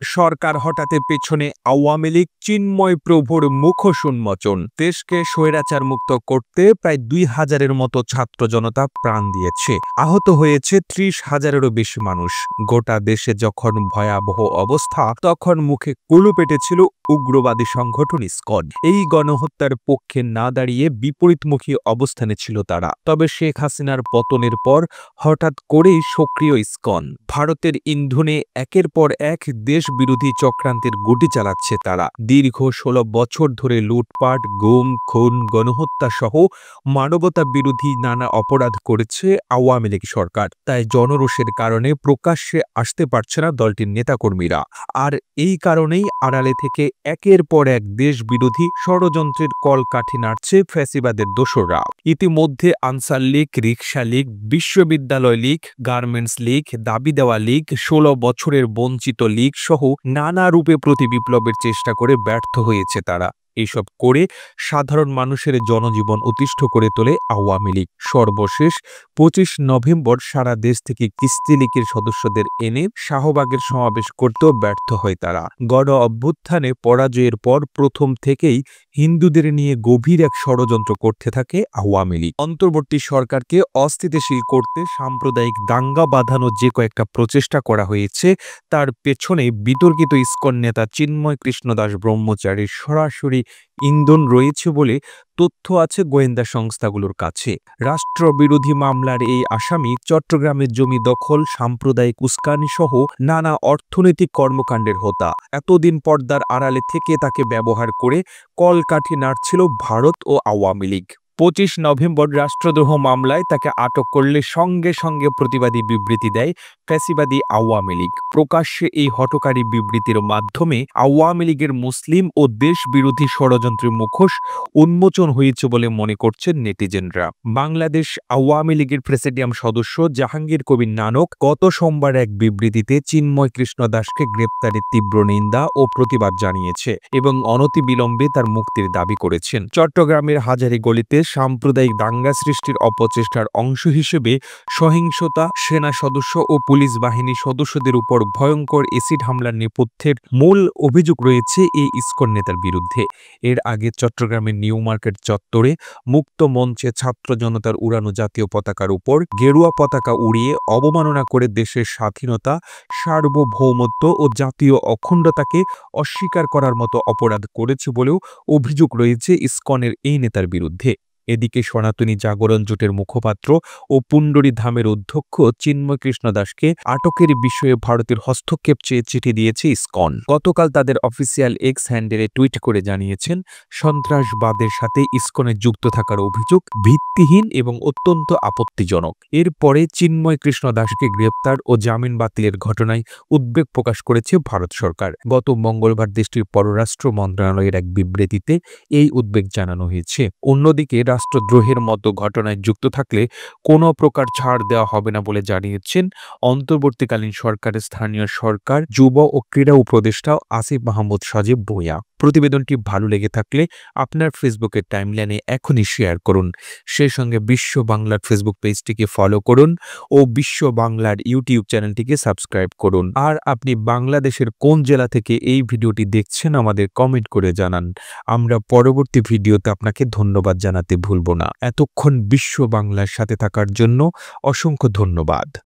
সরকার হঠাতে পেছনে আওয়ামী লীগ চিন্ময় প্রভুর মুখোশ উন্মোচন। দেশকে স্বৈরাচার মুক্ত করতে প্রায় ২,০০০-এর মতো ছাত্র জনতা প্রাণ দিয়েছে। আহত হয়েছে ৩০,০০০-এরও বেশি মানুষ। গোটা দেশে যখন ভয়াবহ অবস্থা, তখন মুখে কুলু পেটেছিল উগ্রবাদী সংগঠন ইসকন। এই গণহত্যার পক্ষে না দাঁড়িয়ে বিপরীতমুখী অবস্থানে ছিল তারা। তবে শেখ হাসিনার পতনের পর হঠাৎ করেই সক্রিয় ইসকন। ভারতের ইন্ধনে একের পর এক দেশ বিরোধী চক্রান্তের গুটি চালাচ্ছে তারা। দীর্ঘ ১৬ বছর ধরে লুটপাট, গুম, খুন, গণহত্যা সহ মানবতা বিরোধী নানা অপরাধ করেছে আওয়ামী লীগ সরকার। তাই জনরোষের কারণে প্রকাশ্যে আসতে পারছে না দলটির নেতাকর্মীরা। আর এই কারণেই আড়ালে থেকে একের পর এক দেশ বিরোধী ষড়যন্ত্রের কলকাঠি নাড়ছে ফ্যাসিবাদের দোসররা। ইতিমধ্যে আনসার লীগ, রিকশা লীগ, বিশ্ববিদ্যালয় লীগ, গার্মেন্টস লীগ, দাবি দেওয়া লীগ, ১৬ বছরের বঞ্চিত লীগ সহ নানা রূপে প্রতিবিপ্লবের চেষ্টা করে ব্যর্থ হয়েছে তারা। এইসব করে সাধারণ মানুষের জনজীবন অতিষ্ঠ করে তোলে আওয়ামী লীগ। সর্বশেষ ২৫ নভেম্বর সারা দেশ থেকে কিস্তি লীগের সদস্যদের এনে শাহবাগের সমাবেশ করতেও ব্যর্থ হয় তারা। গণ অভ্যুত্থানে পরাজয়ের পর প্রথম থেকেই হিন্দুদের নিয়ে গভীর এক ষড়যন্ত্র করতে থাকে আওয়ামী লীগ। অন্তর্বর্তী সরকারকে অস্থিতিশীল করতে সাম্প্রদায়িক দাঙ্গা বাঁধানোর যে কয়েকটা প্রচেষ্টা করা হয়েছে, তার পেছনে বিতর্কিত ইসকন নেতা চিন্ময় কৃষ্ণ দাস ব্রহ্মচারীর সরাসরি ইন্ধন রয়েছে বলে তথ্য আছে গোয়েন্দা সংস্থাগুলোর কাছে। রাষ্ট্রবিরোধী মামলার এই আসামি চট্টগ্রামের জমি দখল, সাম্প্রদায়িক উস্কানি সহ নানা অর্থনৈতিক কর্মকাণ্ডের হোতা। এতদিন পর্দার আড়ালে থেকে তাকে ব্যবহার করে কলকাঠি নাড়ছিল ভারত ও আওয়ামী লীগ। ২৫ নভেম্বর রাষ্ট্রদ্রোহ মামলায় তাকে আটক করলে সঙ্গে সঙ্গে প্রতিবাদী বিবৃতি দেয় ফ্যাসিবাদী আওয়ামী লীগ। প্রকাশ্যে এই হঠকারী বিবৃতির মাধ্যমে আওয়ামী লীগের মুসলিম ও দেশ বিরোধী ষড়যন্ত্রের মুখোশ উন্মোচন হয়েছে বলে মনে করছেন নেটিজেনরা। বাংলাদেশ আওয়ামী লীগের প্রেসিডিয়াম সদস্য জাহাঙ্গীর কবির নানক গত সোমবার এক বিবৃতিতে চিন্ময় কৃষ্ণ দাসকে গ্রেপ্তারের তীব্র নিন্দা ও প্রতিবাদ জানিয়েছে এবং অনতিবিলম্বে তার মুক্তির দাবি করেছেন। চট্টগ্রামের হাজারীগলিতে সাম্প্রদায়িক দাঙ্গা সৃষ্টির অপচেষ্টার অংশ হিসেবে সহিংসতা, সেনা সদস্য ও পুলিশ বাহিনীর সদস্যদের উপর ভয়ঙ্কর এসিড হামলার নেপথ্যের মূল অভিযোগ রয়েছে এই ইসকন নেতার বিরুদ্ধে। এর আগে চট্টগ্রামের নিউ মার্কেট চত্বরে মুক্ত মঞ্চে ছাত্র জনতার উড়ানো জাতীয় পতাকার উপর গেরুয়া পতাকা উড়িয়ে অবমাননা করে দেশের স্বাধীনতা, সার্বভৌমত্ব ও জাতীয় অখণ্ডতাকে অস্বীকার করার মতো অপরাধ করেছে বলেও অভিযোগ রয়েছে ইসকনের এই নেতার বিরুদ্ধে। এদিকে সনাতনী জাগরণ জোটের মুখপাত্র ও পুণ্ডরী ধামের অধ্যক্ষ চিন্ময় কৃষ্ণ দাসকে আটকের বিষয়ে ভারতের হস্তক্ষেপ চেয়ে চিঠি দিয়েছে ইসকন। গতকাল তাদের অফিসিয়াল এক্স হ্যান্ডেলে টুইট করে জানিয়েছেন, সন্ত্রাসবাদের সাথে ইসকনের যুক্ত থাকার অভিযোগ ভিত্তিহীন এবং অত্যন্ত আপত্তিজনক। এরপরে চিন্ময় কৃষ্ণ দাসকে গ্রেপ্তার ও জামিন বাতিলের ঘটনায় উদ্বেগ প্রকাশ করেছে ভারত সরকার। গত মঙ্গলবার দেশটির পররাষ্ট্র মন্ত্রণালয়ের এক বিবৃতিতে এই উদ্বেগ জানানো হয়েছে। অন্যদিকে রাষ্ট্রদ্রোহের মতো ঘটনায় যুক্ত থাকলে কোনো প্রকার ছাড় দেওয়া হবে না বলে জানিয়েছেন অন্তর্বর্তীকালীন সরকারের স্থানীয় সরকার, যুব ও ক্রীড়া উপদেষ্টা আসিফ মাহমুদ সজীব ভূঁইয়া। প্রতিবেদনটি ভালো লেগে থাকলে আপনার ফেসবুকের টাইমলাইনে এখনই শেয়ার করুন। সেই সঙ্গে বিশ্ব বাংলার ফেসবুক পেজটিকে ফলো করুন ও বিশ্ব বাংলার ইউটিউব চ্যানেলটিকে সাবস্ক্রাইব করুন। আর আপনি বাংলাদেশের কোন জেলা থেকে এই ভিডিওটি দেখছেন আমাদের কমেন্ট করে জানান। আমরা পরবর্তী ভিডিওতে আপনাকে ধন্যবাদ জানাতে ভুলব না। এতক্ষণ বিশ্ব বাংলার সাথে থাকার জন্য অসংখ্য ধন্যবাদ।